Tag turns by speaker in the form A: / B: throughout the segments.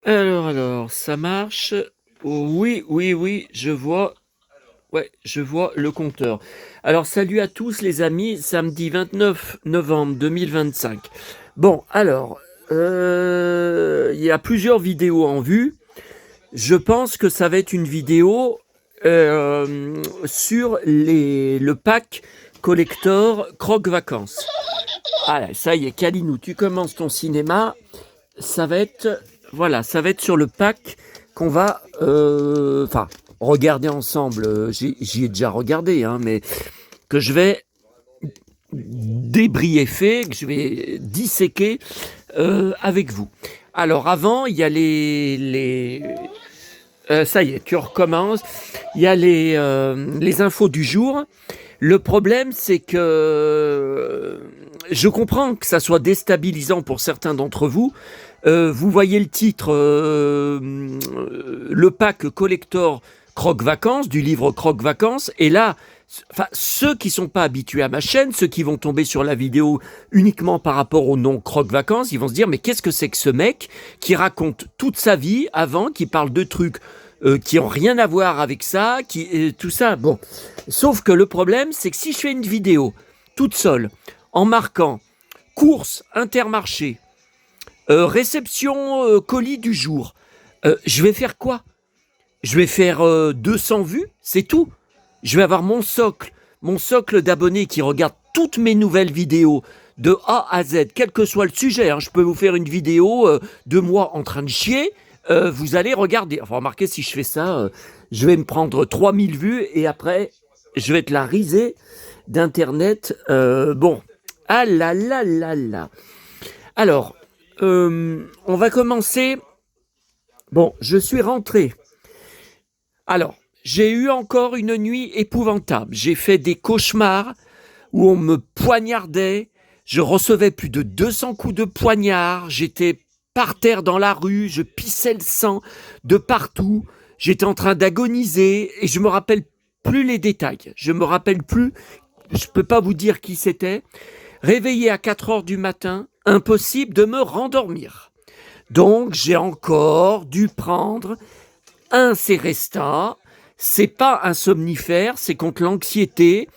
A: Alors, ça marche. Oui, oui, oui, je vois. Ouais, je vois le compteur. Alors, salut à tous les amis, samedi 29 novembre 2025. Bon, alors, il y a plusieurs vidéos en vue. Je pense que ça va être une vidéo sur le pack collector Croque Vacances. Ah, ça y est, Kalinou, tu commences ton cinéma. Ça va être, voilà, ça va être sur le pack qu'on va, enfin, regarder ensemble. J'y ai déjà regardé, hein, mais que je vais débriefer, que je vais disséquer avec vous. Alors avant, il y a ça y est, tu recommences. Il y a les infos du jour. Le problème, c'est que je comprends que ça soit déstabilisant pour certains d'entre vous. Vous voyez le titre, le pack collector Croque Vacances, du livre Croque Vacances. Et là, ceux qui ne sont pas habitués à ma chaîne, ceux qui vont tomber sur la vidéo uniquement par rapport au nom Croque Vacances, ils vont se dire, mais qu'est-ce que c'est que ce mec qui raconte toute sa vie avant, qui parle de trucs qui n'ont rien à voir avec ça, tout ça. Bon, sauf que le problème, c'est que si je fais une vidéo toute seule, en marquant course Intermarché, réception colis du jour, je vais faire quoi? Je vais faire 200 vues, c'est tout. Je vais avoir mon socle d'abonnés qui regardent toutes mes nouvelles vidéos de A à Z, quel que soit le sujet. Hein. Je peux vous faire une vidéo de moi en train de chier. Vous allez regarder. Enfin, remarquez, si je fais ça, je vais me prendre 3000 vues et après, je vais être la risée d'Internet. Bon, ah là là là là. Alors, on va commencer. Bon, je suis rentré. Alors, j'ai eu encore une nuit épouvantable. J'ai fait des cauchemars où on me poignardait. Je recevais plus de 200 coups de poignard. J'étais par terre dans la rue. Je pissais le sang de partout. J'étais en train d'agoniser et je me rappelle plus les détails. Je me rappelle plus. Je peux pas vous dire qui c'était. Réveillé à 4 heures du matin, impossible de me rendormir. Donc, j'ai encore dû prendre un Séresta. C'est pas un somnifère, c'est contre l'anxiété.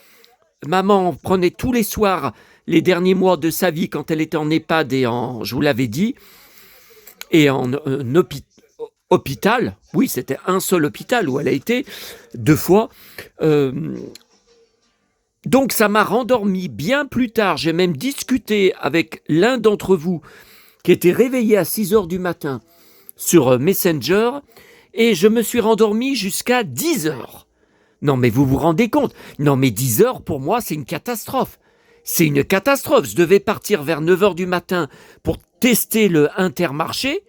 A: Maman prenait tous les soirs les derniers mois de sa vie quand elle était en EHPAD et je vous l'avais dit, et en hôpital. Oui, c'était un seul hôpital où elle a été 2 fois. Donc ça m'a rendormi bien plus tard. J'ai même discuté avec l'un d'entre vous qui était réveillé à 6 heures du matin sur Messenger et je me suis rendormi jusqu'à 10 heures. Non mais vous vous rendez compte? Non mais 10 heures pour moi c'est une catastrophe. C'est une catastrophe. Je devais partir vers 9 heures du matin pour tester le Intermarché.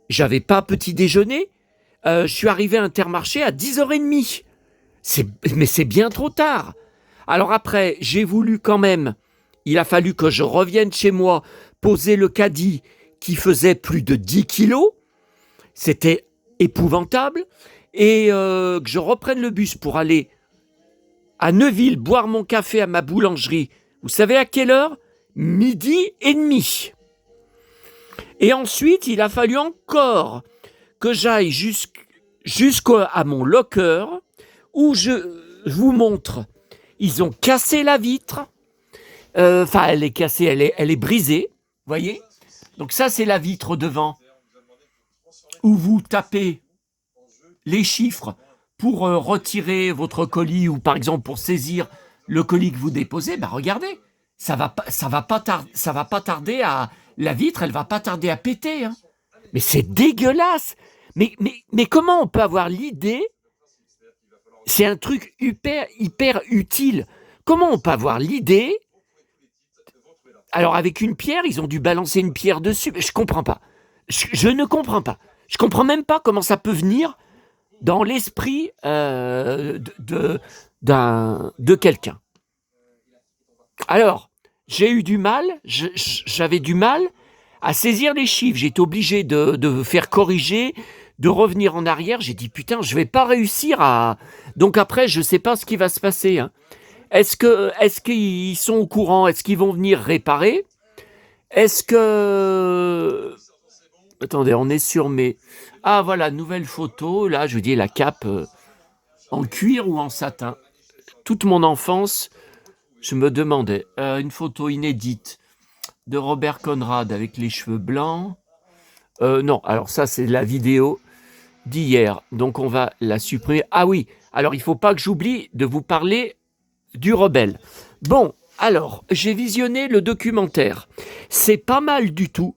A: J'avais pas petit déjeuner. Je suis arrivé à Intermarché à 10h30. Mais c'est bien trop tard. Alors après, j'ai voulu quand même, il a fallu que je revienne chez moi, poser le caddie qui faisait plus de 10 kilos. C'était épouvantable. Et que je reprenne le bus pour aller à Neuville boire mon café à ma boulangerie. Vous savez à quelle heure? 12h30. Et ensuite, il a fallu encore que j'aille jusqu'à mon locker où je vous montre. Ils ont cassé la vitre. Enfin, elle est cassée, elle est brisée. Voyez? Donc ça, c'est la vitre devant où vous tapez les chiffres pour retirer votre colis ou par exemple pour saisir le colis que vous déposez. Ben regardez, ça va pas tarder à la vitre, elle va pas tarder à péter. Hein. Mais c'est dégueulasse. Mais comment on peut avoir l'idée? C'est un truc hyper utile. Comment on peut avoir l'idée? Alors avec une pierre, ils ont dû balancer une pierre dessus. Mais je comprends pas. Je ne comprends pas. Je comprends même pas comment ça peut venir dans l'esprit de quelqu'un. Alors, j'ai eu du mal, j'avais du mal à saisir les chiffres. J'ai été obligé de faire corriger, de revenir en arrière. J'ai dit, putain, je vais pas réussir à... Donc après, je sais pas ce qui va se passer. Hein. Est-ce qu'ils sont au courant? Est-ce qu'ils vont venir réparer? Est-ce que... Attendez, on est sur mes... Ah voilà, nouvelle photo. Là, je vous dis la cape en cuir ou en satin. Toute mon enfance, je me demandais. Une photo inédite de Robert Conrad avec les cheveux blancs. Non, alors ça, c'est la vidéo d'hier. Donc, on va la supprimer. Ah oui, alors il ne faut pas que j'oublie de vous parler du rebelle. Bon, alors, j'ai visionné le documentaire. C'est pas mal du tout.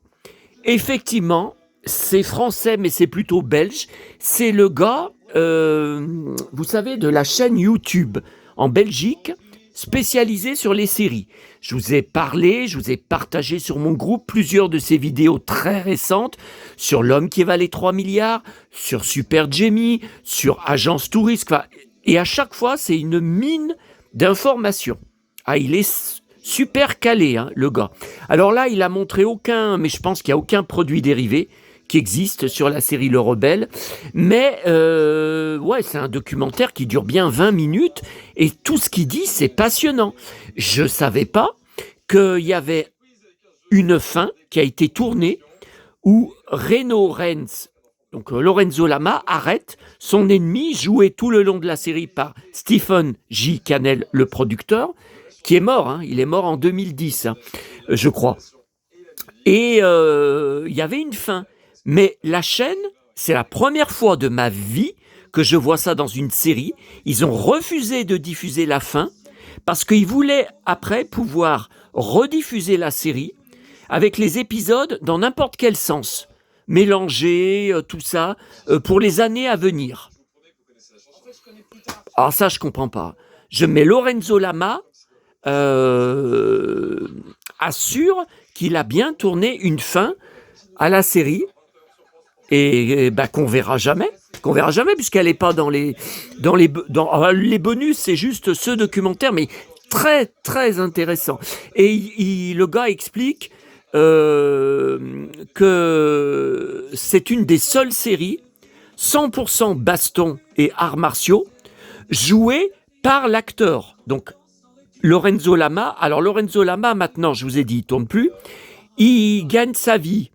A: Effectivement, c'est français, mais c'est plutôt belge. C'est le gars, vous savez, de la chaîne YouTube en Belgique, spécialisée sur les séries. Je vous ai parlé, je vous ai partagé sur mon groupe plusieurs de ses vidéos très récentes sur L'homme qui valait 3 milliards, sur Super Jamie, sur Agence Touriste. Et à chaque fois, c'est une mine d'informations. Ah, il est super calé, hein, le gars. Alors là, il a montré aucun, mais je pense qu'il n'y a aucun produit dérivé qui existe sur la série Le Rebelle. Mais ouais, c'est un documentaire qui dure bien 20 minutes et tout ce qu'il dit, c'est passionnant. Je ne savais pas qu'il y avait une fin qui a été tournée où Reno Renz, donc Lorenzo Lama, arrête son ennemi joué tout le long de la série par Stephen J. Cannell, le producteur, qui est mort, hein, il est mort en 2010, hein, je crois. Et il y avait une fin. Mais la chaîne, c'est la première fois de ma vie que je vois ça dans une série. Ils ont refusé de diffuser la fin parce qu'ils voulaient après pouvoir rediffuser la série avec les épisodes dans n'importe quel sens. Mélanger tout ça pour les années à venir. Alors ça, je comprends pas. Je mets Lorenzo Lama assure qu'il a bien tourné une fin à la série et bah, qu'on verra jamais puisqu'elle n'est pas dans les bonus, c'est juste ce documentaire, mais très très intéressant. Et le gars explique que c'est une des seules séries 100% baston et arts martiaux joués par l'acteur. Donc Lorenzo Lama, alors Lorenzo Lama maintenant, je vous ai dit, il tourne plus, il gagne sa vie,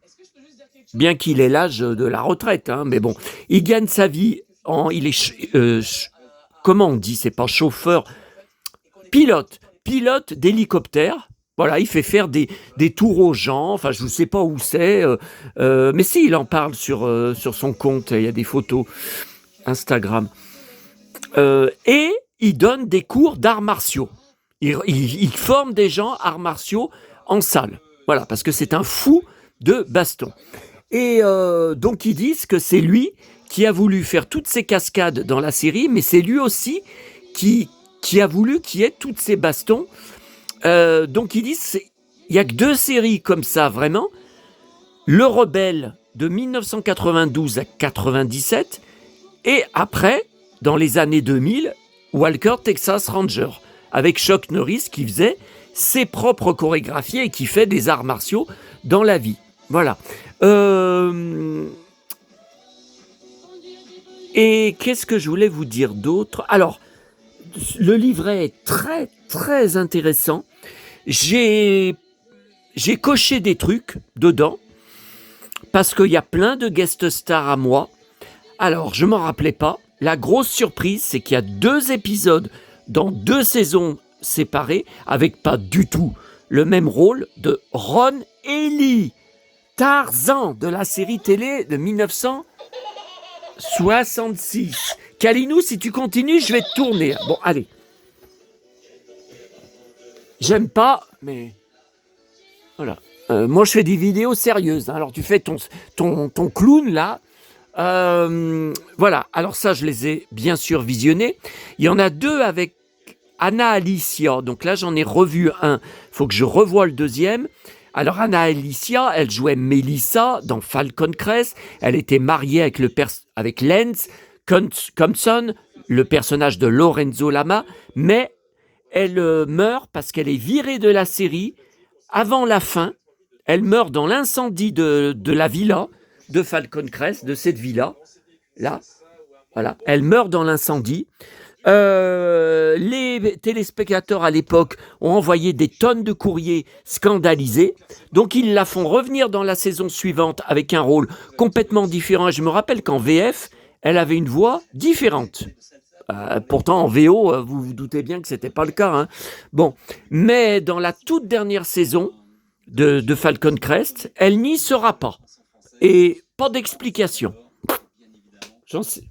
A: bien qu'il ait l'âge de la retraite, hein, mais bon, il gagne sa vie, il est, comment on dit, c'est pas chauffeur, pilote d'hélicoptère. Voilà, il fait faire des tours aux gens, enfin je ne sais pas où c'est, mais si, il en parle sur son compte, il y a des photos Instagram. Et il donne des cours d'arts martiaux. Il forme des gens arts martiaux en salle. Voilà, parce que c'est un fou de baston. Et donc ils disent que c'est lui qui a voulu faire toutes ces cascades dans la série, mais c'est lui aussi qui a voulu qu'il y ait toutes ces bastons. Donc ils disent il n'y a que 2 séries comme ça, vraiment. Le Rebelle de 1992 à 97, et après, dans les années 2000, Walker Texas Ranger, avec Chuck Norris qui faisait ses propres chorégraphies et qui fait des arts martiaux dans la vie. Voilà. Et qu'est-ce que je voulais vous dire d'autre ? Alors, le livret est très, très intéressant. J'ai coché des trucs dedans parce qu'il y a plein de guest stars à moi. Alors, je m'en rappelais pas. La grosse surprise, c'est qu'il y a 2 épisodes dans 2 saisons séparées, avec pas du tout le même rôle de Ron Ely, Tarzan de la série télé de 1966. Kalinou, si tu continues, je vais te tourner. Bon, allez. J'aime pas, mais voilà. Moi, je fais des vidéos sérieuses. Hein. Alors, tu fais ton clown là. Voilà, alors ça je les ai bien sûr visionnés. Il y en a 2 avec Anna Alicia, donc là j'en ai revu un, il faut que je revoie le deuxième. Alors Anna Alicia, elle jouait Melissa dans Falcon Crest, elle était mariée avec Lance Compson, le personnage de Lorenzo Lama, mais elle meurt parce qu'elle est virée de la série avant la fin. Elle meurt dans l'incendie de la villa de Falcon Crest, de cette villa, là, voilà. Elle meurt dans l'incendie. Les téléspectateurs à l'époque ont envoyé des tonnes de courriers scandalisés, donc ils la font revenir dans la saison suivante avec un rôle complètement différent. Je me rappelle qu'en VF, elle avait une voix différente. Pourtant, en VO, vous vous doutez bien que c'était pas le cas, hein. Bon, mais dans la toute dernière saison de Falcon Crest, elle n'y sera pas. Et pas d'explication. J'en sais.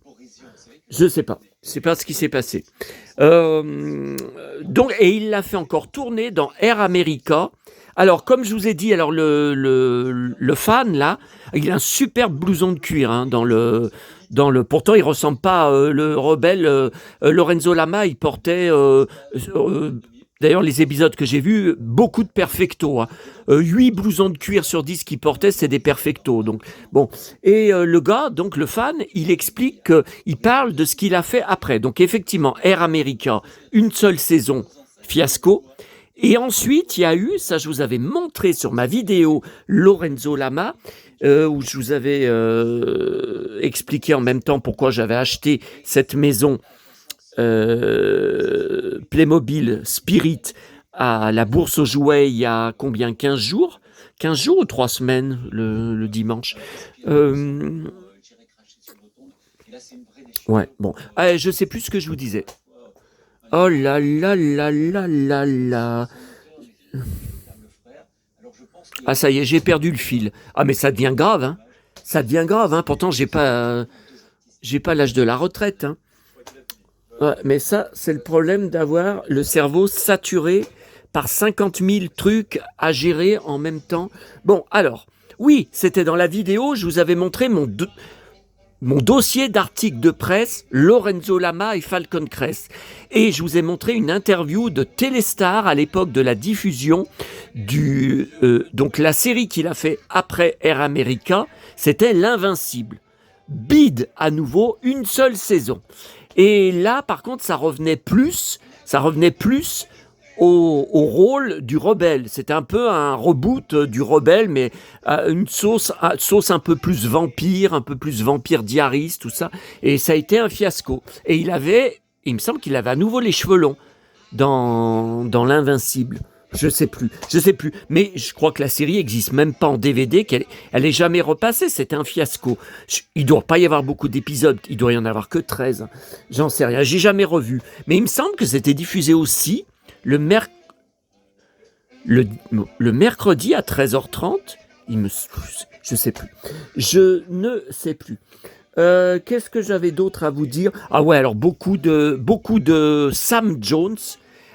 A: Je sais pas. C'est pas ce qui s'est passé. Donc, et il l'a fait encore tourner dans Air America. Alors, comme je vous ai dit, alors le fan là, il a un super blouson de cuir, hein, Pourtant, il ressemble pas le rebelle Lorenzo Lama. Il portait d'ailleurs, les épisodes que j'ai vus, beaucoup de perfecto, hein. 8 blousons de cuir sur 10 qu'il portait, c'est des perfecto. Donc, bon. Et le gars, donc le fan, il explique qu'il parle de ce qu'il a fait après. Donc effectivement, Air America, une seule saison, fiasco. Et ensuite, il y a eu, ça je vous avais montré sur ma vidéo Lorenzo Lama, où je vous avais expliqué en même temps pourquoi j'avais acheté cette maison Playmobil Spirit à la bourse aux jouets il y a combien, 15 jours 15 jours ou 3 semaines le dimanche. Ouais, bon. Je sais plus ce que je vous disais. Oh là là là là là là. Ah ça y est, j'ai perdu le fil. Ah mais ça devient grave, hein. Ça devient grave, hein. Pourtant j'ai pas l'âge de la retraite, hein. Ouais, mais ça, c'est le problème d'avoir le cerveau saturé par 50 000 trucs à gérer en même temps. Bon, alors, oui, c'était dans la vidéo, je vous avais montré mon dossier d'articles de presse, Lorenzo Lama et Falcon Crest. Et je vous ai montré une interview de Téléstar à l'époque de la diffusion donc la série qu'il a fait après Air America, c'était L'Invincible. Bide à nouveau, une seule saison. Et là, par contre, ça revenait plus au rôle du rebelle. C'était un peu un reboot du rebelle, mais une sauce un peu plus vampire diariste, tout ça. Et ça a été un fiasco. Et il me semble qu'il avait à nouveau les cheveux longs dans L'Invincible. Je sais plus. Mais je crois que la série existe même pas en DVD, elle est jamais repassée. C'est un fiasco. Il doit pas y avoir beaucoup d'épisodes. Il doit y en avoir que 13. J'en sais rien. J'ai jamais revu. Mais il me semble que c'était diffusé aussi le mercredi à 13h30. Je sais plus. Je ne sais plus. Qu'est-ce que j'avais d'autre à vous dire? Ah ouais, alors beaucoup de Sam Jones.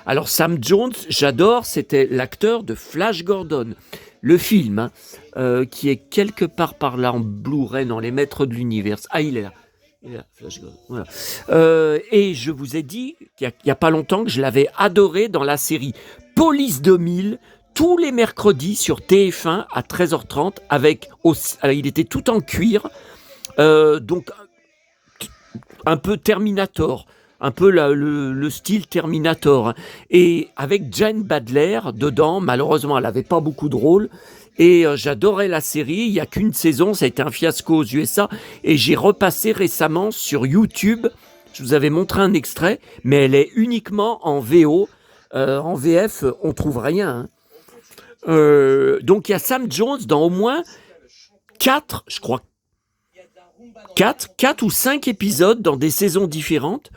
A: Alors Sam Jones, j'adore, c'était l'acteur de Flash Gordon, le film, hein, qui est quelque part par là en Blu-ray dans les Maîtres de l'Univers. Ah, il est là, Flash Gordon. Voilà. Et je vous ai dit qu'il n'y a pas longtemps que je l'avais adoré dans la série Police 2000, tous les mercredis sur TF1 à 13h30, il était tout en cuir, donc un peu Terminator. Un peu le style Terminator, hein. Et avec Jane Badler dedans, malheureusement elle n'avait pas beaucoup de rôle, et j'adorais la série. Il n'y a qu'une saison, ça a été un fiasco aux USA, et j'ai repassé récemment sur YouTube, je vous avais montré un extrait, mais elle est uniquement en VO, en VF on trouve rien, hein. Donc il y a Sam Jones dans au moins 4 ou 5 épisodes dans des saisons différentes.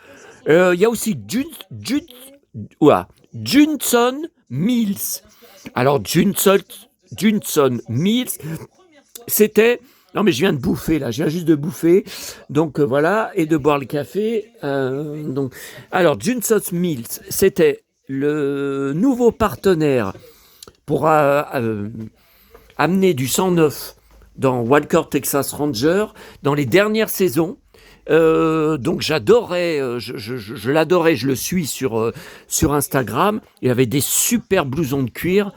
A: Il y a aussi Judson Mills. Alors, Judson Mills, c'était... Non, mais je viens de bouffer, là. Je viens juste de bouffer. Donc, voilà. Et de boire le café. Alors, Judson Mills, c'était le nouveau partenaire pour amener du sang neuf dans Walker Texas Ranger dans les dernières saisons. Donc j'adorais, je l'adorais, je le suis sur Instagram. Il avait des super blousons de cuir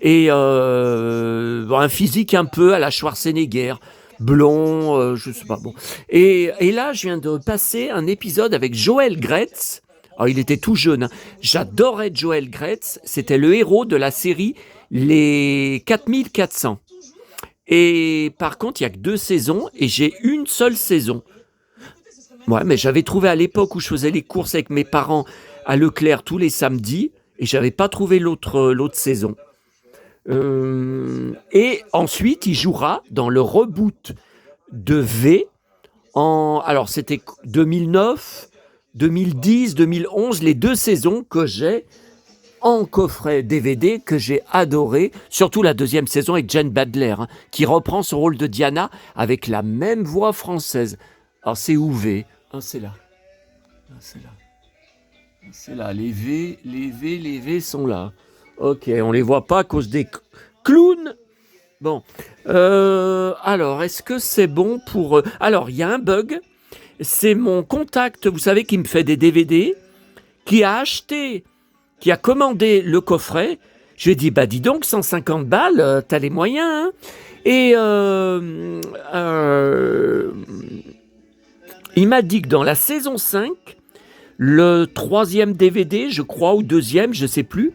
A: et un physique un peu à la Schwarzenegger, blond, je sais pas, bon. Et là, je viens de passer un épisode avec Joel Gretz. Alors, il était tout jeune, hein. J'adorais Joel Gretz, c'était le héros de la série Les 4400. Et par contre, il n'y a que 2 saisons et j'ai une seule saison. Ouais, mais j'avais trouvé à l'époque où je faisais les courses avec mes parents à Leclerc tous les samedis, et j'avais pas trouvé l'autre saison. Et ensuite, il jouera dans le reboot de V alors c'était 2009, 2010, 2011, les 2 saisons que j'ai en coffret DVD, que j'ai adoré, surtout la 2e saison avec Jane Badler, hein, qui reprend son rôle de Diana avec la même voix française. Alors c'est où V? Ah, c'est là. Ah, c'est là. Ah, c'est là. Les V sont là. Ok, on les voit pas à cause des clowns. Bon, alors, est-ce que c'est bon pour... Alors, il y a un bug, c'est mon contact, vous savez, qui me fait des DVD, qui a commandé le coffret. Je lui ai dit, bah dis donc, 150 balles, t'as les moyens, hein. Et il m'a dit que dans la saison 5, le 3e DVD, je crois, ou 2e, je sais plus.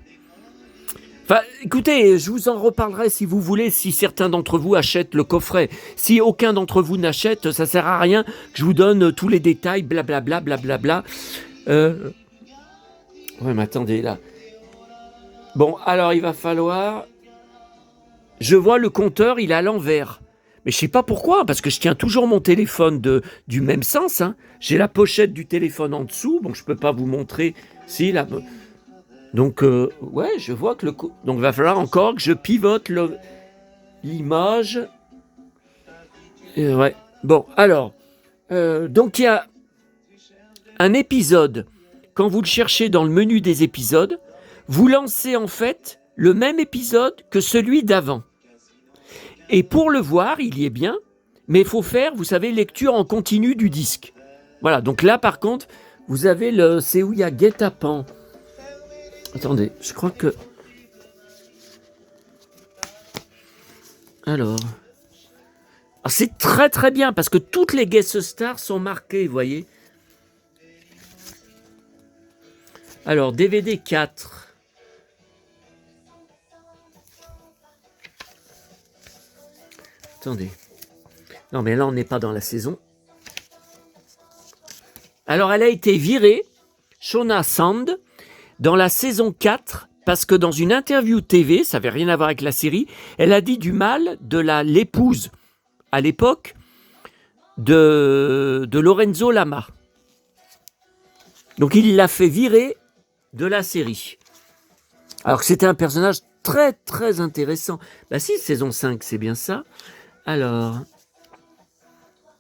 A: Enfin, écoutez, je vous en reparlerai si vous voulez, si certains d'entre vous achètent le coffret. Si aucun d'entre vous n'achète, ça sert à rien que je vous donne tous les détails, blablabla, blablabla. Ouais, mais attendez, là. Bon, alors il va falloir... Je vois le compteur, il est à l'envers. Mais je sais pas pourquoi, parce que je tiens toujours mon téléphone du même sens, hein. J'ai la pochette du téléphone en dessous, bon, je peux pas vous montrer. Si, là... Donc, ouais, je vois que donc il va falloir encore que je pivote l'image. Ouais. Bon, alors, donc il y a un épisode. Quand vous le cherchez dans le menu des épisodes, vous lancez en fait le même épisode que celui d'avant. Et pour le voir, il y est bien, mais il faut faire, vous savez, lecture en continu du disque. Voilà, donc là, par contre, vous avez c'est où il y a guet-apens. Attendez, je crois que... Alors, c'est très très bien parce que toutes les guest stars sont marquées, vous voyez. Alors, DVD 4. Attendez. Non, mais là, on n'est pas dans la saison. Alors, elle a été virée, Shona Sand, dans la saison 4, parce que dans une interview TV, ça n'avait rien à voir avec la série, elle a dit du mal de l'épouse, à l'époque, de Lorenzo Lama. Donc il l'a fait virer de la série. Alors que c'était un personnage très très intéressant. Bah si, saison 5, c'est bien ça. Alors,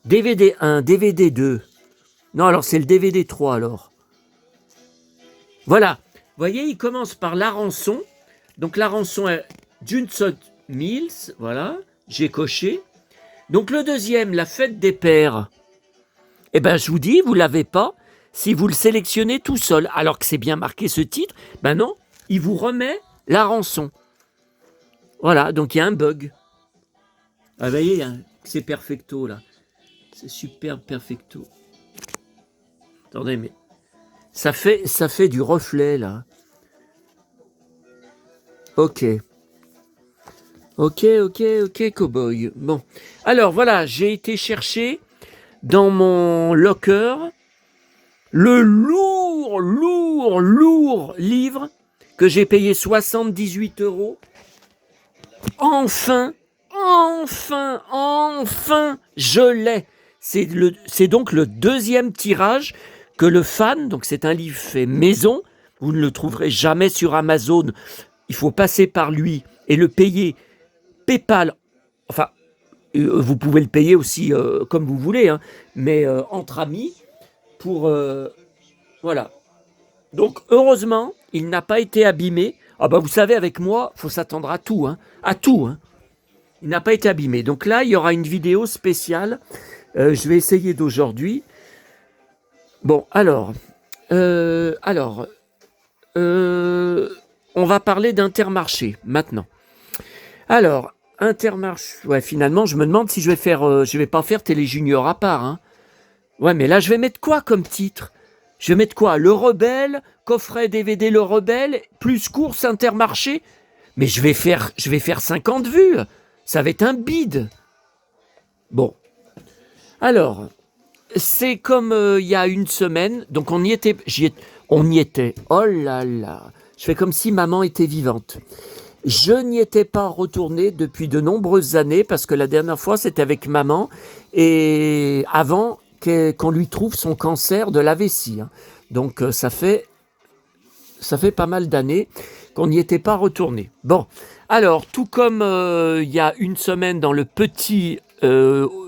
A: DVD 1, DVD 2. Non, alors c'est le DVD 3 alors. Voilà. Vous voyez, il commence par La Rançon. Donc la rançon est Junson Mills. Voilà, j'ai coché. Donc le deuxième, La Fête des Pères. Eh bien, je vous dis, vous ne l'avez pas si vous le sélectionnez tout seul. Alors que c'est bien marqué ce titre. Ben non, il vous remet La Rançon. Voilà, donc il y a un bug. Ah, vous voyez, hein, c'est perfecto là. C'est super perfecto. Attendez, mais ça fait du reflet là. Ok, cowboy. Bon, alors voilà, j'ai été chercher dans mon locker le lourd livre que j'ai payé 78 €. Enfin, je l'ai. C'est donc le deuxième tirage que le fan, donc c'est un livre fait maison, vous ne le trouverez jamais sur Amazon, il faut passer par lui et le payer PayPal, enfin, vous pouvez le payer aussi comme vous voulez, hein, mais entre amis, pour... voilà. Donc, heureusement, il n'a pas été abîmé. Ah bah vous savez, avec moi, il faut s'attendre à tout, hein, à tout, hein. Il n'a pas été abîmé. Donc là, il y aura une vidéo spéciale. Je vais essayer d'aujourd'hui. Bon, alors, on va parler d'Intermarché maintenant. Alors, Intermarché, ouais, finalement, je me demande si je vais pas faire Télé Junior à part, hein. Ouais, mais là, je vais mettre quoi comme titre? Je vais mettre quoi? Le Rebelle, coffret DVD Le Rebelle, plus course Intermarché. Mais je vais faire 50 vues. Ça va être un bide. Bon. Alors, c'est comme il y a une semaine, donc on y était, oh là là, je fais comme si maman était vivante. Je n'y étais pas retourné depuis de nombreuses années parce que la dernière fois c'était avec maman et avant qu'on lui trouve son cancer de la vessie, hein. Donc ça fait pas mal d'années qu'on n'y était pas retourné. Bon, alors, tout comme il y a une semaine dans le petit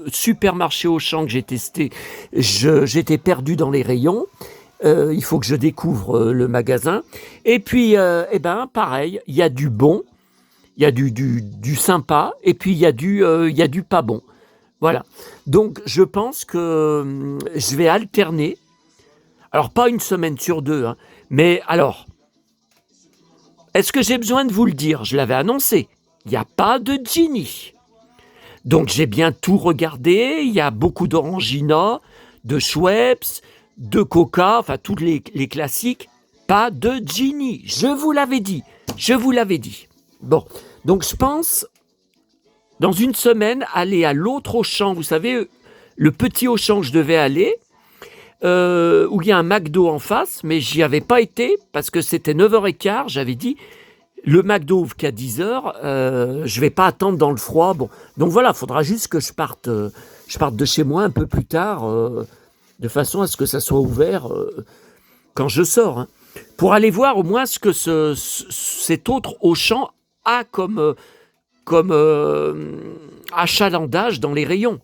A: supermarché Auchan que j'ai testé, j'étais perdu dans les rayons. Il faut que je découvre le magasin. Et puis, eh ben, pareil, il y a du bon, il y a du sympa, et puis il y a du pas bon. Voilà. Donc, je pense que je vais alterner. Alors, pas une semaine sur deux, hein, mais alors, est-ce que j'ai besoin de vous le dire? Je l'avais annoncé. Il n'y a pas de Genie. Donc j'ai bien tout regardé. Il y a beaucoup d'Orangina, de Schweppes, de Coca, enfin tous les classiques. Pas de Genie. Je vous l'avais dit. Je vous l'avais dit. Bon, donc je pense, dans une semaine, aller à l'autre Auchan. Vous savez, le petit Auchan que je devais aller, où il y a un McDo en face, mais j'y avais pas été parce que c'était 9h15, j'avais dit, le McDo ouvre qu'à 10h, je vais pas attendre dans le froid. Bon, donc voilà, il faudra juste que je parte de chez moi un peu plus tard, de façon à ce que ça soit ouvert quand je sors, hein, pour aller voir au moins ce que cet autre Auchan a comme achalandage dans les rayons.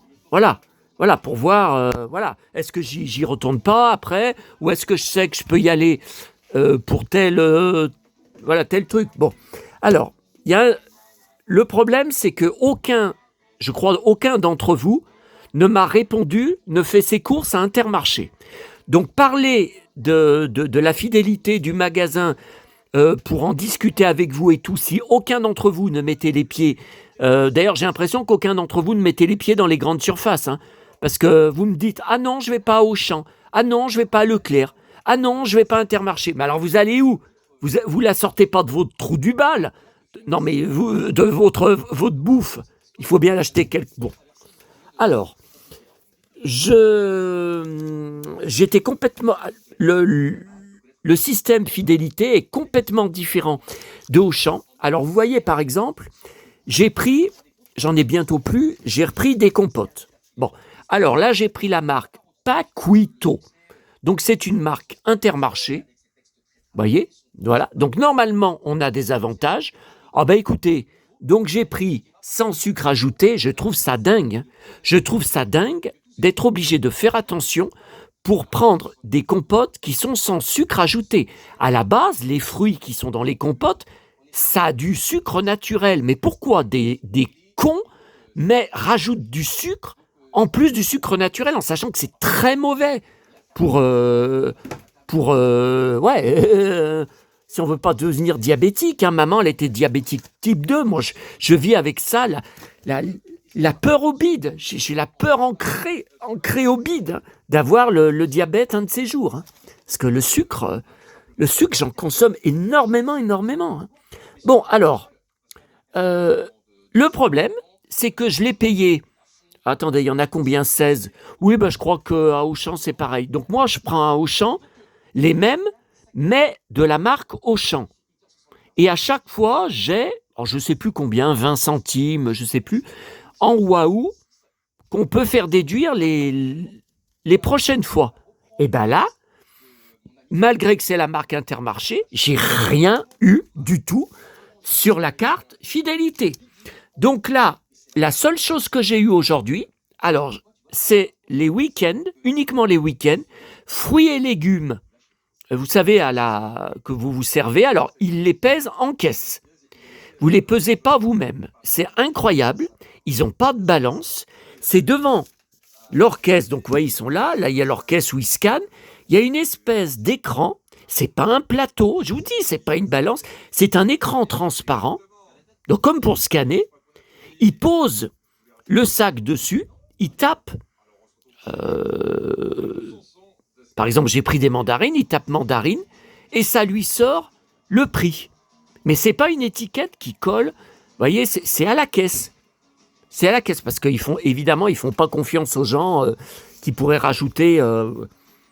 A: Voilà, pour voir, voilà, est-ce que j'y retourne pas après, ou est-ce que je sais que je peux y aller pour tel truc. Bon, alors, le problème, c'est que je crois, aucun d'entre vous ne m'a répondu, ne fait ses courses à Intermarché. Donc, parler de la fidélité du magasin pour en discuter avec vous et tout, si aucun d'entre vous ne mettait les pieds, d'ailleurs, j'ai l'impression qu'aucun d'entre vous ne mettait les pieds dans les grandes surfaces, hein, parce que vous me dites, ah non, je vais pas à Auchan, ah non, je vais pas à Leclerc, ah non, je vais pas à Intermarché. Mais alors, vous allez où? Vous la sortez pas de votre trou du bal. Non, mais de votre bouffe. Il faut bien l'acheter quelque... Bon. Alors, j'étais complètement... Le système fidélité est complètement différent de Auchan. Alors, vous voyez, par exemple, j'en ai bientôt plus, j'ai repris des compotes. Bon, alors là, j'ai pris la marque Paquito. Donc, c'est une marque Intermarché. Vous voyez? Voilà. Donc, normalement, on a des avantages. Ah ben, écoutez, donc j'ai pris sans sucre ajouté. Je trouve ça dingue. Hein. Je trouve ça dingue d'être obligé de faire attention pour prendre des compotes qui sont sans sucre ajouté. À la base, les fruits qui sont dans les compotes, ça a du sucre naturel. Mais pourquoi des cons rajoutent du sucre en plus du sucre naturel en sachant que c'est très mauvais pour si on veut pas devenir diabétique, hein, maman elle était diabétique type 2, moi je vis avec ça, la peur au bide, j'ai la peur ancrée au bide, hein, d'avoir le diabète un de ces jours, hein, parce que le sucre j'en consomme énormément, hein. Bon alors, le problème c'est que je l'ai payé. Attendez, il y en a combien? 16. Oui, ben, je crois qu'à Auchan, c'est pareil. Donc moi, je prends à Auchan les mêmes, mais de la marque Auchan. Et à chaque fois, j'ai, alors je ne sais plus combien, 20 centimes, je ne sais plus, en waouh, qu'on peut faire déduire les prochaines fois. Et bien là, malgré que c'est la marque Intermarché, j'ai rien eu du tout sur la carte fidélité. Donc là, la seule chose que j'ai eue aujourd'hui, alors, c'est les week-ends, uniquement les week-ends, fruits et légumes, vous savez, que vous vous servez, alors, ils les pèsent en caisse. Vous ne les pesez pas vous-même. C'est incroyable. Ils n'ont pas de balance. C'est devant leur caisse. Donc, vous voyez, ils sont là. Là, il y a leur caisse où ils scannent. Il y a une espèce d'écran. C'est pas un plateau. Je vous dis, c'est pas une balance. C'est un écran transparent. Donc, comme pour scanner, il pose le sac dessus, il tape, par exemple, j'ai pris des mandarines, il tape mandarine, et ça lui sort le prix. Mais c'est pas une étiquette qui colle, vous voyez, c'est à la caisse. C'est à la caisse, parce qu'ils font, évidemment, ils font pas confiance aux gens qui pourraient rajouter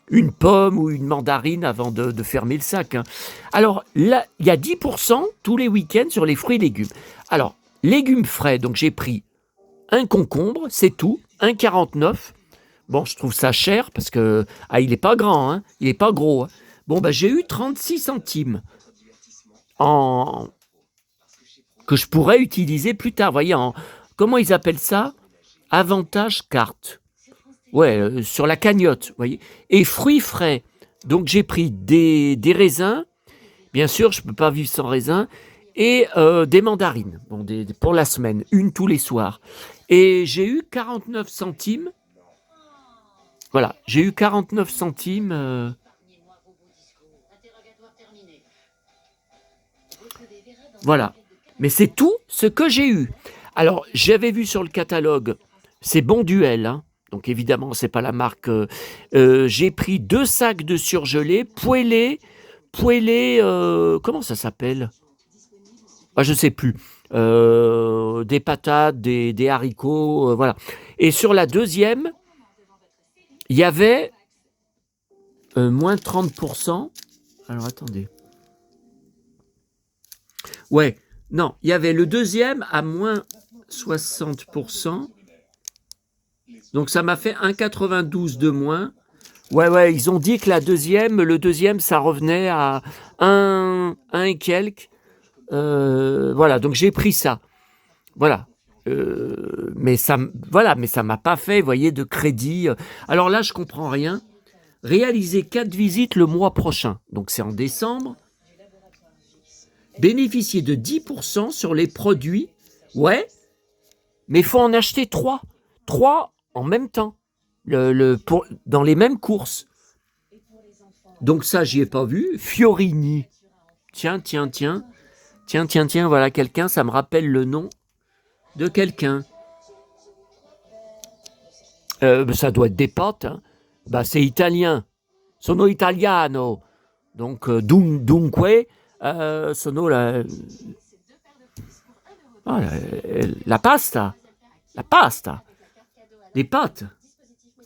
A: une pomme ou une mandarine avant de fermer le sac. Hein. Alors là, il y a 10% tous les week-ends sur les fruits et légumes. Alors, légumes frais, donc j'ai pris un concombre, c'est tout, 1,49. Bon, je trouve ça cher parce que il est pas grand, hein, il est pas gros. Hein. Bon, bah, j'ai eu 36 centimes en que je pourrais utiliser plus tard. Vous voyez, comment ils appellent ça? Avantage carte. Ouais, sur la cagnotte, vous voyez. Et fruits frais. Donc j'ai pris des raisins. Bien sûr, je ne peux pas vivre sans raisins. Et des mandarines, bon, pour la semaine, une tous les soirs. Et j'ai eu 49 centimes. Voilà, j'ai eu 49 centimes. Voilà. Mais c'est tout ce que j'ai eu. Alors, j'avais vu sur le catalogue, c'est Bon Duel, hein. Donc évidemment, c'est pas la marque. J'ai pris 2 sacs de surgelés, poêlés, comment ça s'appelle? Je sais plus. Des patates, des haricots, voilà. Et sur la deuxième, il y avait moins 30%. Alors attendez. Ouais, non, il y avait le deuxième à moins 60%. Donc ça m'a fait 1,92 de moins. Ouais, ils ont dit que le deuxième, ça revenait à 1 et quelques. Voilà, donc j'ai pris ça. Voilà. Mais ça m'a pas fait, vous voyez, de crédit. Alors là, je comprends rien. Réaliser 4 visites le mois prochain. Donc c'est en décembre. Bénéficier de 10% sur les produits. Ouais, mais il faut en acheter 3. 3 en même temps. Dans les mêmes courses. Donc ça, j'y ai pas vu. Fiorini. Tiens, voilà quelqu'un, ça me rappelle le nom de quelqu'un. Ça doit être des pâtes. Hein. Bah, c'est italien. Sono italiano. Donc, dunque, sono la pasta. La pasta. Des pâtes.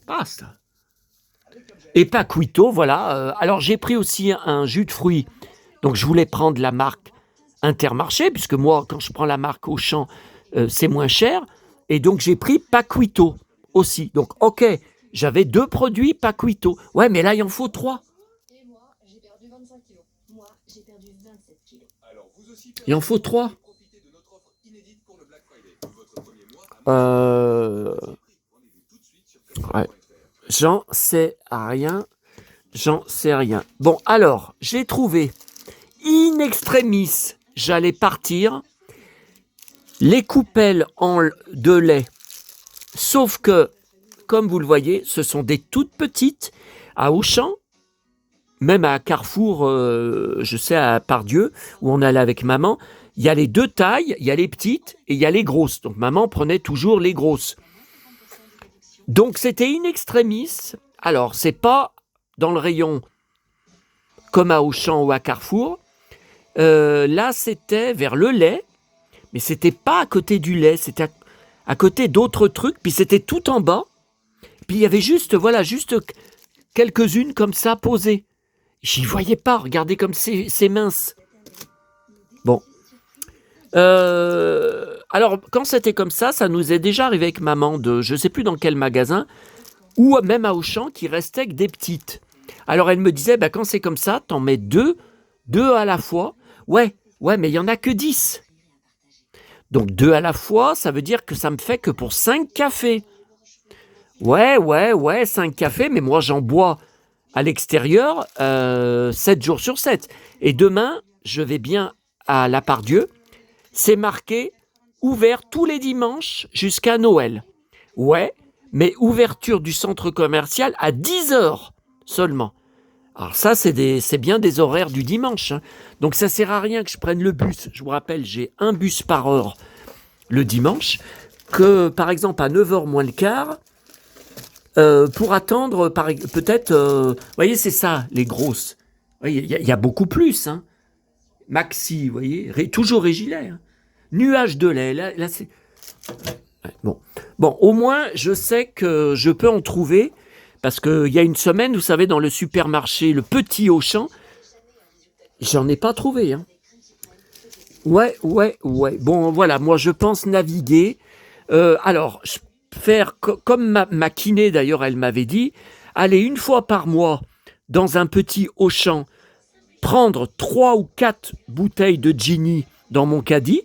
A: Pasta. Et Paquito, voilà. Alors, j'ai pris aussi un jus de fruits. Donc, je voulais prendre la marque Intermarché, puisque moi, quand je prends la marque Auchan, c'est moins cher. Et donc, j'ai pris Paquito aussi. Donc, ok, j'avais 2 produits Paquito. Ouais, mais là, il en faut 3. Et moi, j'ai perdu 25 kilos. Moi, j'ai perdu 27 kilos. Il en faut 3. Ouais. J'en sais rien. Bon, alors, j'ai trouvé in extremis, j'allais partir, les coupelles de lait. Sauf que, comme vous le voyez, ce sont des toutes petites. À Auchan, même à Carrefour, je sais, à Pardieu, où on allait avec maman, il y a les 2 tailles, il y a les petites et il y a les grosses. Donc maman prenait toujours les grosses. Donc c'était in extremis. Alors, c'est pas dans le rayon comme à Auchan ou à Carrefour. Là, c'était vers le lait, mais c'était pas à côté du lait, c'était à côté d'autres trucs, puis c'était tout en bas. Puis il y avait juste quelques-unes comme ça posées. J'y voyais pas, regardez comme c'est mince. Bon. Alors, quand c'était comme ça nous est déjà arrivé avec maman de je sais plus dans quel magasin, ou même à Auchan, qui restait que des petites. Alors, elle me disait, quand c'est comme ça, t'en mets 2 à la fois. Ouais, mais il n'y en a que 10. Donc 2 à la fois, ça veut dire que ça me fait que pour 5 cafés. Ouais, 5 cafés, mais moi j'en bois à l'extérieur 7 jours sur 7. Et demain, je vais bien à la Pardieu. C'est marqué ouvert tous les dimanches jusqu'à Noël. Ouais, mais ouverture du centre commercial à 10h seulement. Alors ça, c'est bien des horaires du dimanche. Hein. Donc ça sert à rien que je prenne le bus. Je vous rappelle, j'ai un bus par heure le dimanche. Que par exemple à 9h moins le quart, pour attendre peut-être... vous voyez, c'est ça, les grosses. Il y a beaucoup plus. Hein. Maxi, vous voyez, toujours Régilet. Hein. Nuage de lait. Là c'est... Bon. Bon, au moins, je sais que je peux en trouver, parce qu'il y a une semaine, vous savez, dans le supermarché, le petit Auchan, j'en ai pas trouvé. Hein. Ouais. Bon, voilà, moi, je pense naviguer. Alors, faire comme ma kiné, d'ailleurs, elle m'avait dit, aller une fois par mois dans un petit Auchan, prendre 3 ou 4 bouteilles de Gini dans mon caddie,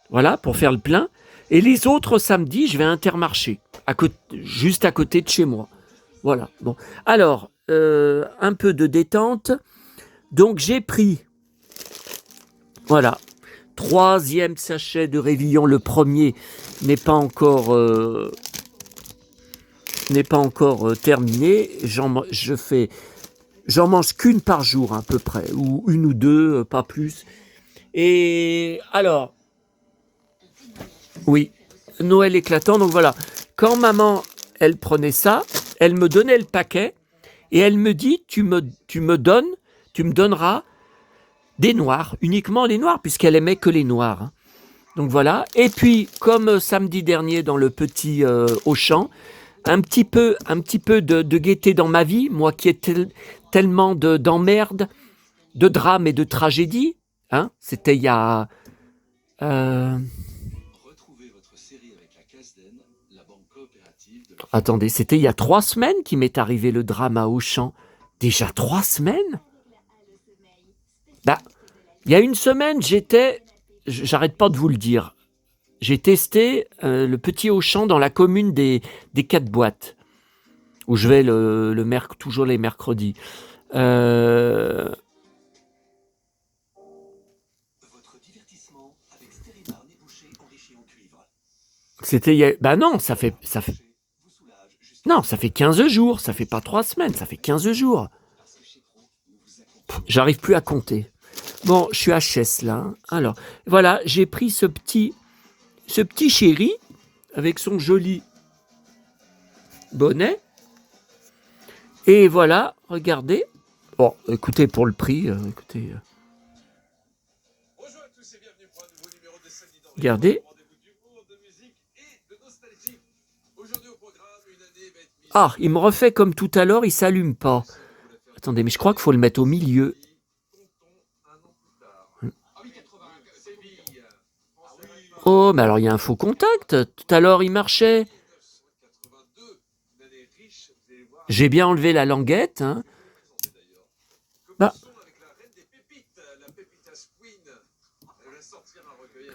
A: voilà, pour faire le plein. Et les autres samedis, je vais à Intermarché, juste à côté de chez moi. Voilà. Bon. Alors, un peu de détente. Donc, j'ai pris, voilà, 3e sachet de Révillon. Le premier n'est pas encore terminé. J'en mange qu'une par jour à peu près, ou une ou deux, pas plus. Et alors, oui, Noël éclatant, donc voilà. Quand maman, elle prenait ça, elle me donnait le paquet et elle me dit, tu me donneras des noirs, uniquement les noirs, puisqu'elle aimait que les noirs. Hein. Donc voilà. Et puis, comme samedi dernier dans le petit Auchan, un petit peu de gaieté dans ma vie, moi qui ai tellement d'emmerdes, de drames et de tragédies. Hein, c'était il y a... Attendez, c'était il y a 3 semaines qu'il m'est arrivé le drame à Auchan. Déjà 3 semaines? Bah, il y a une semaine, j'arrête pas de vous le dire, j'ai testé le petit Auchan dans la commune des 4 boîtes, où je vais toujours les mercredis. Bah non, non, ça fait 15 jours, ça fait pas 3 semaines, ça fait 15 jours. J'arrive plus à compter. Bon, je suis HS là. Hein. Alors, voilà, j'ai pris ce petit chéri avec son joli bonnet. Et voilà, regardez. Bon, écoutez, pour le prix, écoutez. Regardez. Ah, il me refait comme tout à l'heure, il s'allume pas. Attendez, mais je crois qu'il faut le mettre au milieu. Oh, mais alors il y a un faux contact. Tout à l'heure, il marchait. J'ai bien enlevé la languette. Hein. Bah.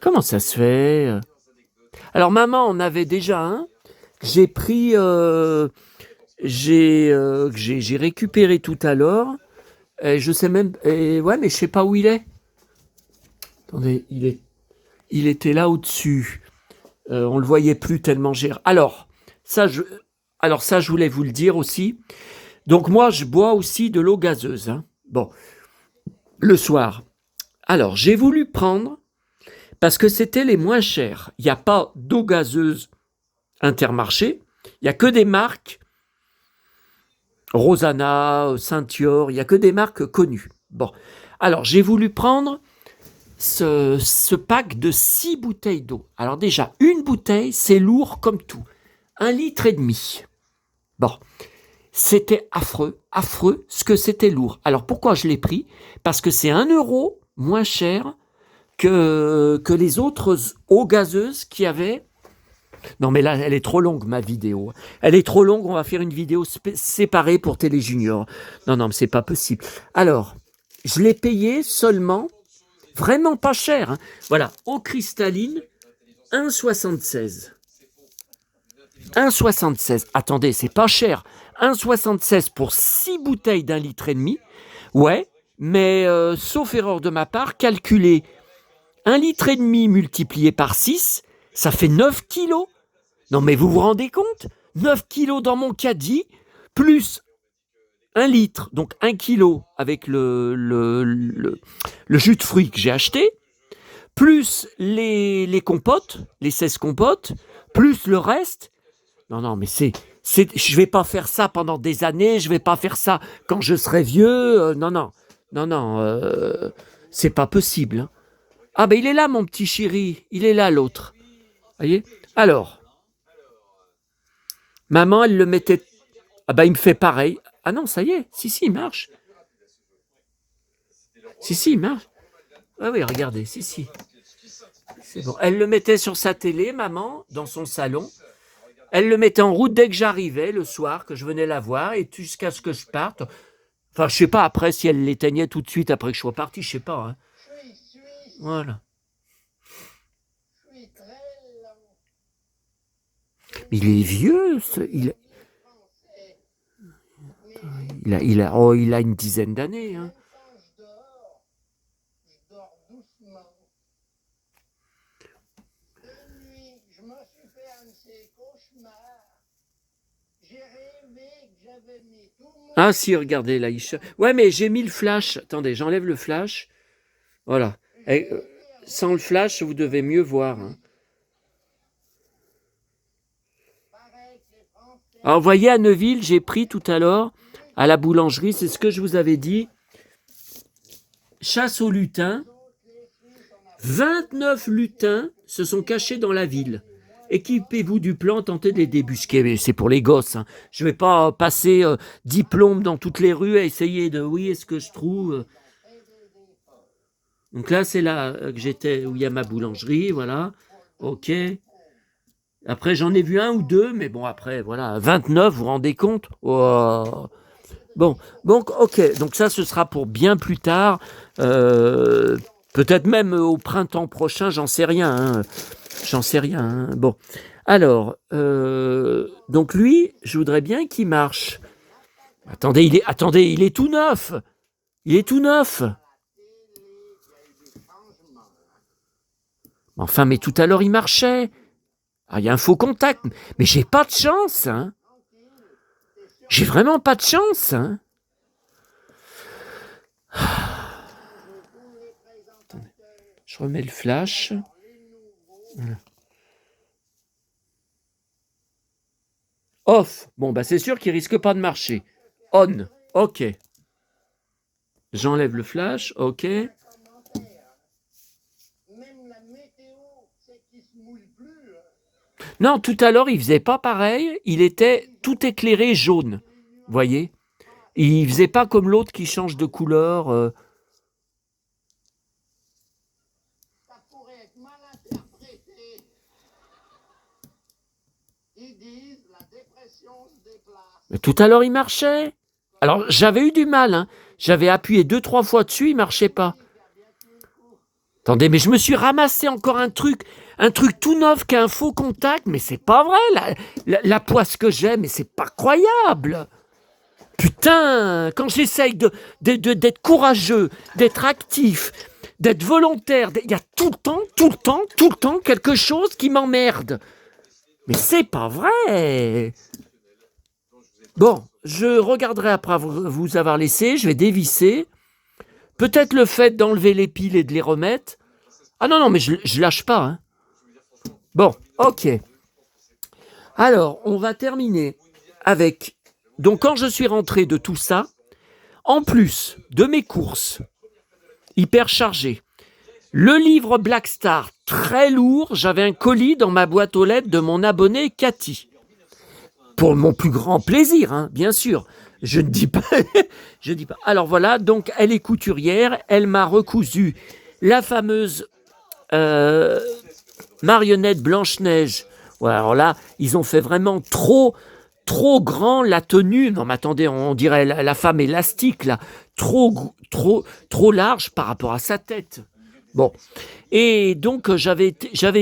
A: Comment ça se fait? Alors, maman en avait déjà un. J'ai pris... j'ai récupéré tout à l'heure. Je sais même... ouais, mais je sais pas où il est. Attendez, il était là au-dessus. On le voyait plus tellement gère. Alors ça, je voulais vous le dire aussi. Donc moi, je bois aussi de l'eau gazeuse. Hein. Bon, le soir. Alors, j'ai voulu prendre, parce que c'était les moins chers. Il n'y a pas d'eau gazeuse Intermarché. Il n'y a que des marques Rosana, Saint-Yor. Il n'y a que des marques connues. Bon, alors j'ai voulu prendre ce pack de 6 bouteilles d'eau. Alors déjà, une bouteille, c'est lourd comme tout. 1,5 litre. Bon, c'était affreux ce que c'était lourd. Alors pourquoi je l'ai pris? Parce que c'est 1 euro moins cher que les autres eaux gazeuses qui avaient. Non mais là, elle est trop longue ma vidéo. Elle est trop longue, on va faire une vidéo séparée pour Télé Junior. Non, mais c'est pas possible. Alors, je l'ai payé seulement, vraiment pas cher. Hein. Voilà, eau cristalline, 1,76. 1,76. Attendez, c'est pas cher. 1,76 pour 6 bouteilles d'1,5 litre. Ouais, mais sauf erreur de ma part, calculez 1,5 litre multiplié par 6, ça fait 9 kilos. Non mais vous vous rendez compte? 9 kilos dans mon caddie, plus 1 litre, donc 1 kilo avec le jus de fruits que j'ai acheté, plus les compotes, les 16 compotes, plus le reste. Non, mais je vais pas faire ça pendant des années, je vais pas faire ça quand je serai vieux. Non, c'est pas possible. Hein. Ah ben il est là mon petit chéri, il est là l'autre. Voyez? Alors, maman, elle le mettait... Ah bah, il me fait pareil. Ah non, ça y est. Si, il marche. Si, il marche. Ah oui, regardez, si. C'est bon. Elle le mettait sur sa télé, maman, dans son salon. Elle le mettait en route dès que j'arrivais, le soir, que je venais la voir, et jusqu'à ce que je parte. Enfin, je sais pas après si elle l'éteignait tout de suite après que je sois parti, je sais pas. Hein. Voilà. Mais il est vieux, il a une dizaine d'années. Hein. Ah si, regardez là. Ouais, mais j'ai mis le flash. Attendez, j'enlève le flash. Voilà. Et, sans le flash, vous devez mieux voir. Hein. Alors, vous voyez, à Neuville, j'ai pris tout à l'heure, à la boulangerie, c'est ce que je vous avais dit. Chasse aux lutins. 29 lutins se sont cachés dans la ville. Équipez-vous du plan, tentez de les débusquer. Mais c'est pour les gosses. Hein. Je ne vais pas passer 10 plombes dans toutes les rues à essayer de... Oui, est-ce que je trouve... Donc là, c'est là que j'étais, où il y a ma boulangerie, voilà. Ok. Après, j'en ai vu un ou deux, mais bon, après, voilà. 29, vous vous rendez compte? Oh. Bon, donc, ok. Donc ça, ce sera pour bien plus tard. Peut-être même au printemps prochain, j'en sais rien. Hein. J'en sais rien. Hein. Bon. Alors, donc lui, je voudrais bien qu'il marche. Attendez, il est tout neuf. Il est tout neuf. Enfin, mais tout à l'heure, il marchait. Ah, il y a un faux contact. Mais j'ai pas de chance. Hein. J'ai vraiment pas de chance. Hein. Attendez. Je remets le flash. Voilà. Off. Bon, bah c'est sûr qu'il risque pas de marcher. On. Ok. J'enlève le flash. Ok. Non, tout à l'heure, il faisait pas pareil. Il était tout éclairé jaune. Vous voyez? Il faisait pas comme l'autre qui change de couleur. Mais tout à l'heure, il marchait. Alors, j'avais eu du mal. Hein. J'avais appuyé 2-3 fois dessus, il marchait pas. Attendez, mais je me suis ramassé encore un truc tout neuf qui a un faux contact, mais c'est pas vrai, la poisse que j'ai, mais c'est pas croyable. Putain, quand j'essaye d'être courageux, d'être actif, d'être volontaire, il y a tout le temps quelque chose qui m'emmerde. Mais c'est pas vrai. Bon, je regarderai après vous avoir laissé, je vais dévisser. Peut-être le fait d'enlever les piles et de les remettre. Ah non, mais je lâche pas. Hein. Bon, ok. Alors, on va terminer avec... Donc, quand je suis rentré de tout ça, en plus de mes courses hyper chargées, le livre Black Star, très lourd, j'avais un colis dans ma boîte aux lettres de mon abonné Cathy. Pour mon plus grand plaisir, hein, bien sûr. Je ne dis pas. Je dis pas. Alors voilà, donc elle est couturière, elle m'a recousu la fameuse marionnette Blanche-Neige. Voilà, alors là, ils ont fait vraiment trop grand la tenue. Non, mais attendez, on dirait la femme élastique, là. Trop large par rapport à sa tête. Bon. Et donc, j'avais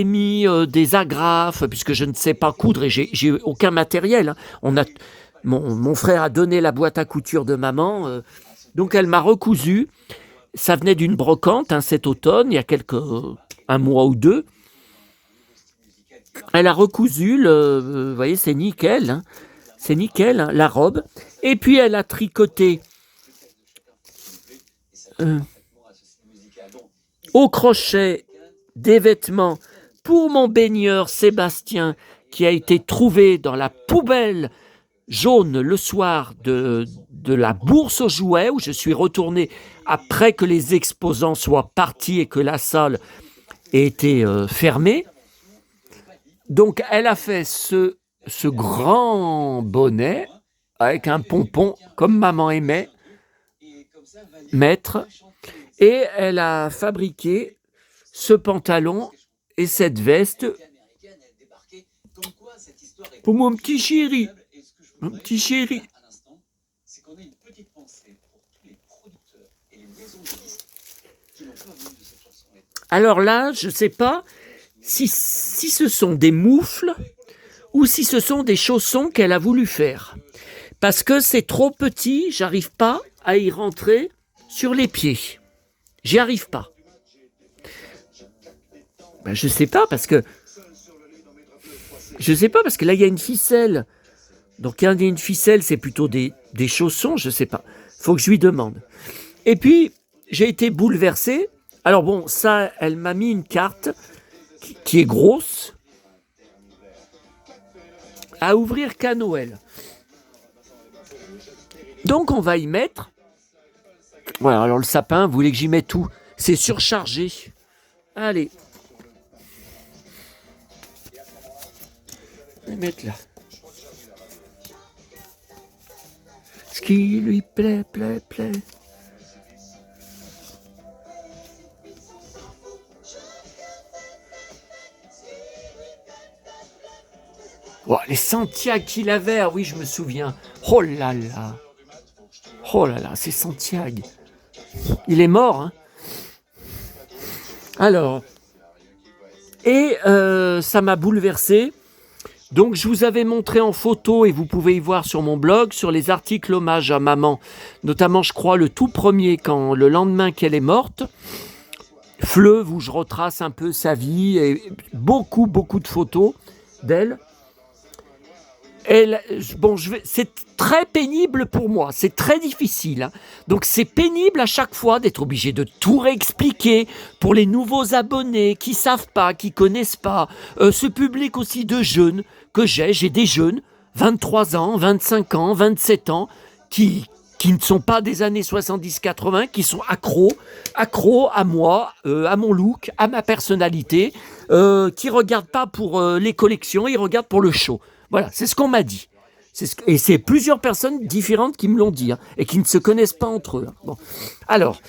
A: mis des agrafes, puisque je ne sais pas coudre et j'ai aucun matériel. Hein. Mon frère a donné la boîte à couture de maman. Donc, elle m'a recousu. Ça venait d'une brocante, hein, cet automne, il y a un mois ou deux. Elle a recousu, vous voyez, c'est nickel. Hein, c'est nickel, hein, la robe. Et puis, elle a tricoté au crochet des vêtements pour mon baigneur Sébastien, qui a été trouvé dans la poubelle jaune le soir de la bourse aux jouets, où je suis retourné après que les exposants soient partis et que la salle ait été fermée. Donc, elle a fait ce grand bonnet avec un pompon, comme maman aimait mettre, et elle a fabriqué ce pantalon et cette veste pour mon petit chéri. Mon petit chéri. Alors là, je ne sais pas si ce sont des moufles ou si ce sont des chaussons qu'elle a voulu faire. Parce que c'est trop petit, j'arrive pas à y rentrer sur les pieds. J'y arrive pas. Ben, je sais pas parce que là il y a une ficelle. Donc quand il y a une ficelle, c'est plutôt des chaussons, je sais pas. Faut que je lui demande. Et puis j'ai été bouleversé. Alors bon, ça, elle m'a mis une carte qui est grosse à ouvrir qu'à Noël. Donc on va y mettre. Voilà, alors le sapin, vous voulez que j'y mette tout? C'est surchargé. Allez. Je vais mettre là. Ce qui lui plaît. Oh, les Santiago qu'il avait, ah oui, je me souviens. Oh là là, c'est Santiago. Il est mort, hein. Alors, et ça m'a bouleversé. Donc, je vous avais montré en photo, et vous pouvez y voir sur mon blog, sur les articles hommage à maman, notamment, je crois, le tout premier, le lendemain qu'elle est morte, Fleuve, où je retrace un peu sa vie, et beaucoup de photos d'elle. C'est très pénible pour moi, c'est très difficile. Hein. Donc c'est pénible à chaque fois d'être obligé de tout réexpliquer pour les nouveaux abonnés qui savent pas, qui connaissent pas. Ce public aussi de jeunes que j'ai des jeunes, 23 ans, 25 ans, 27 ans, qui ne sont pas des années 70-80, qui sont accros à moi, à mon look, à ma personnalité, qui regardent pas pour les collections, ils regardent pour le show. Voilà, c'est ce qu'on m'a dit. Et c'est plusieurs personnes différentes qui me l'ont dit, hein, et qui ne se connaissent pas entre eux. Hein. Bon. Alors,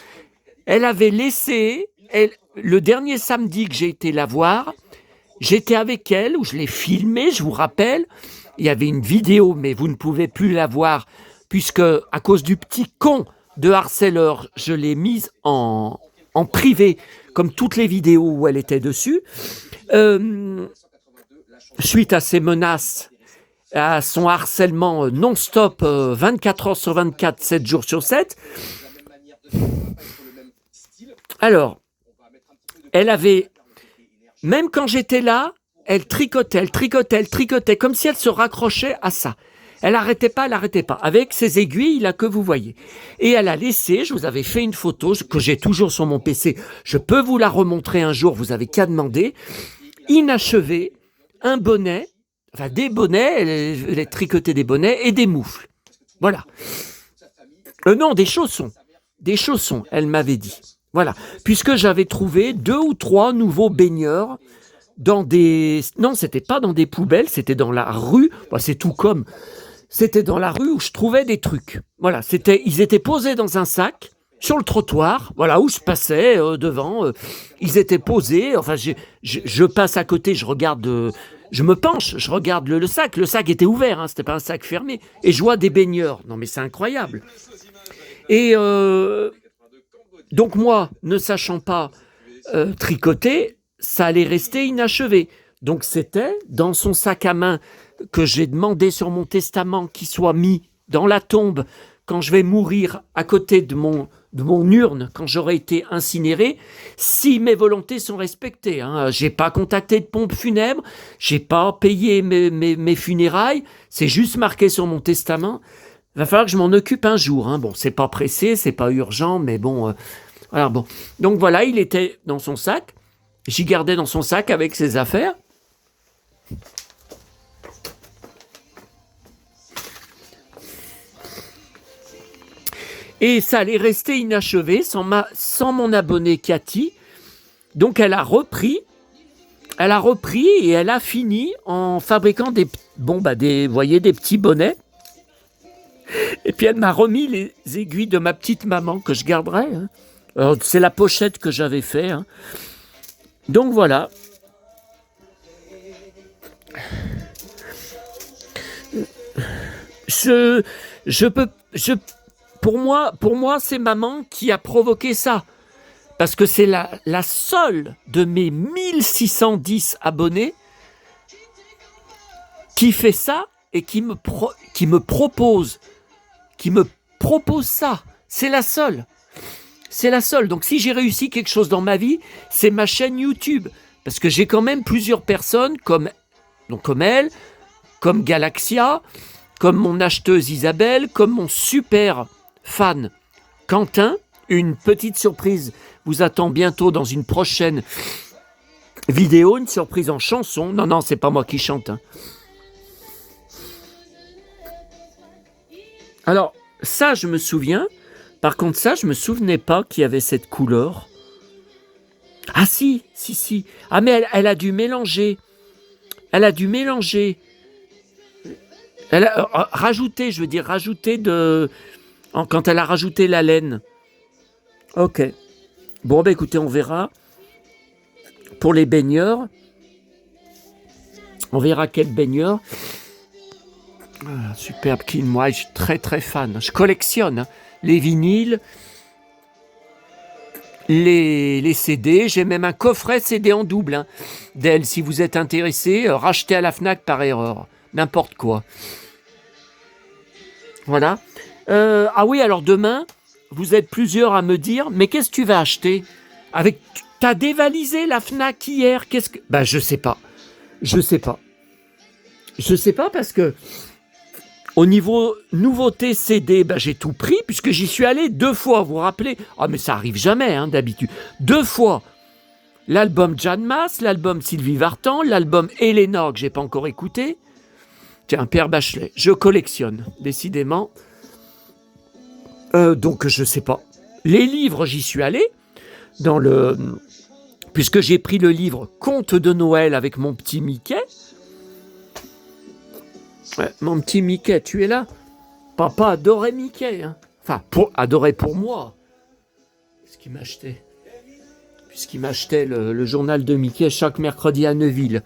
A: elle avait laissé, le dernier samedi que j'ai été la voir, j'étais avec elle, où je l'ai filmée, je vous rappelle. Il y avait une vidéo, mais vous ne pouvez plus la voir, puisque à cause du petit con de harceleur, je l'ai mise en privé, comme toutes les vidéos où elle était dessus. Suite à ces menaces, à son harcèlement non-stop, 24 heures sur 24, 7 jours sur 7. Alors, elle avait, même quand j'étais là, elle tricotait, comme si elle se raccrochait à ça. Elle n'arrêtait pas, avec ses aiguilles là que vous voyez. Et elle a laissé, je vous avais fait une photo que j'ai toujours sur mon PC, je peux vous la remontrer un jour, vous avez qu'à demander, inachevée, un bonnet, enfin des bonnets, elle a tricoté des bonnets et des moufles. Voilà. Non, des chaussons, elle m'avait dit. Voilà. Puisque j'avais trouvé 2 ou 3 nouveaux baigneurs dans des... Non, c'était pas dans des poubelles, c'était dans la rue. Bah, c'est tout comme... C'était dans la rue où je trouvais des trucs. Voilà, ils étaient posés dans un sac, sur le trottoir, voilà, où je passais devant. Ils étaient posés, enfin, je passe à côté, je regarde... je me penche, je regarde le sac. Le sac était ouvert, hein, c'était pas un sac fermé. Et je vois des baigneurs. Non, mais c'est incroyable. Et donc moi, ne sachant pas tricoter, ça allait rester inachevé. Donc c'était dans son sac à main que j'ai demandé sur mon testament qu'il soit mis dans la tombe quand je vais mourir à côté de mon urne, quand j'aurai été incinéré, si mes volontés sont respectées. Hein. J'ai pas contacté de pompe funèbre, j'ai pas payé mes funérailles, c'est juste marqué sur mon testament. Il va falloir que je m'en occupe un jour. Hein. Bon, c'est pas pressé, c'est pas urgent, mais bon, voilà, bon. Donc voilà, il était dans son sac. J'y gardais dans son sac avec ses affaires. Et ça allait rester inachevé sans mon abonné Cathy. Donc elle a repris elle a repris et elle a fini en fabriquant vous voyez, des petits bonnets. Et puis elle m'a remis les aiguilles de ma petite maman que je garderai. Hein. Alors, c'est la pochette que j'avais fait. Hein. Donc voilà. Pour moi, c'est maman qui a provoqué ça. Parce que c'est la seule de mes 1610 abonnés qui fait ça et qui me propose ça. C'est la seule. C'est la seule. Donc si j'ai réussi quelque chose dans ma vie, c'est ma chaîne YouTube. Parce que j'ai quand même plusieurs personnes comme elle, comme Galaxia, comme mon acheteuse Isabelle, comme mon super fan Quentin. Une petite surprise vous attend bientôt dans une prochaine vidéo, une surprise en chanson. Non, c'est pas moi qui chante. Hein. Alors, ça, je me souviens. Par contre, ça, je me souvenais pas qu'il y avait cette couleur. Ah si. Ah mais elle a dû mélanger. Elle a rajouté quand elle a rajouté la laine. Ok. Bon, écoutez, on verra. Pour les baigneurs, on verra quel baigneur. Ah, superbe Kin. Moi, je suis très très fan. Je collectionne hein, les vinyles, les CD. J'ai même un coffret CD en double hein, d'elle. Si vous êtes intéressé, rachetez à la Fnac par erreur. N'importe quoi. Voilà. Ah oui, alors demain, vous êtes plusieurs à me dire, mais qu'est-ce que tu vas acheter? T'as dévalisé la Fnac hier. Je sais pas. Je sais pas parce que au niveau nouveauté CD, j'ai tout pris puisque j'y suis allé 2 fois. Vous vous rappelez? Ah mais ça arrive jamais hein, d'habitude. 2 fois. L'album Jeanne Masse, l'album Sylvie Vartan, l'album Elena que j'ai pas encore écouté. Tiens, Père Bachelet. Je collectionne décidément. Donc je sais pas. Les livres, j'y suis allé puisque j'ai pris le livre Contes de Noël avec mon petit Mickey. Ouais, mon petit Mickey, tu es là? Papa adorait Mickey. Hein. Enfin, adorait pour moi. Puisqu'il m'achetait le journal de Mickey chaque mercredi à Neuville.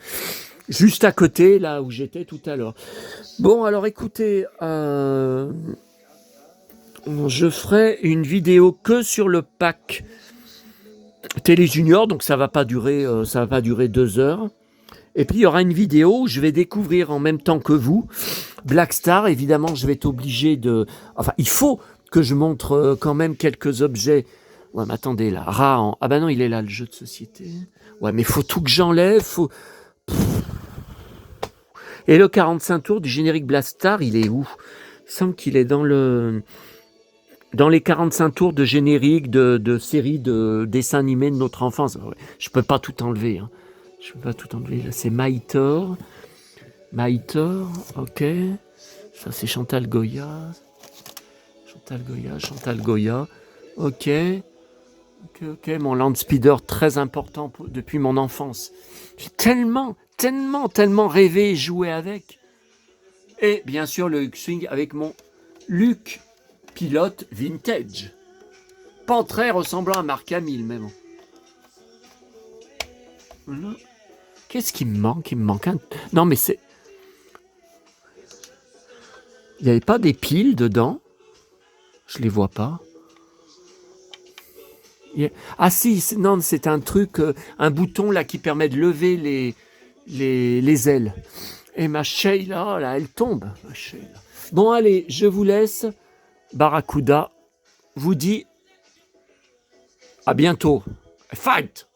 A: Juste à côté, là où j'étais tout à l'heure. Bon, alors écoutez, je ferai une vidéo que sur le pack Télé Junior, donc ça va pas durer 2 heures. Et puis il y aura une vidéo où je vais découvrir en même temps que vous Blackstar. Évidemment, je vais être obligé enfin, il faut que je montre quand même quelques objets. Ouais, mais attendez, là, ah non, il est là, le jeu de société. Ouais, mais faut tout que j'enlève, Et le 45 tours du générique Blackstar, il est où? Il semble qu'il est dans les 45 tours de générique de séries de dessins animés de notre enfance. Je peux pas tout enlever. Hein. Là, c'est Maïtor, ok. Ça, c'est Chantal Goya. Ok. Mon Landspeeder, très important depuis mon enfance. J'ai tellement rêvé et joué avec. Et bien sûr, le X-Wing avec mon Luke pilote vintage. Pas très ressemblant à Mark Hamill, mais bon. Voilà. Qu'est-ce qui me manque? Il me manque un... Non, mais c'est... Il n'y avait pas des piles dedans? Je les vois pas. Ah si, non, c'est un truc, un bouton là qui permet de lever les ailes. Et ma Sheila, là, elle tombe. Ma Sheila. Bon, allez, je vous laisse. Barracuda vous dit à bientôt. Fight!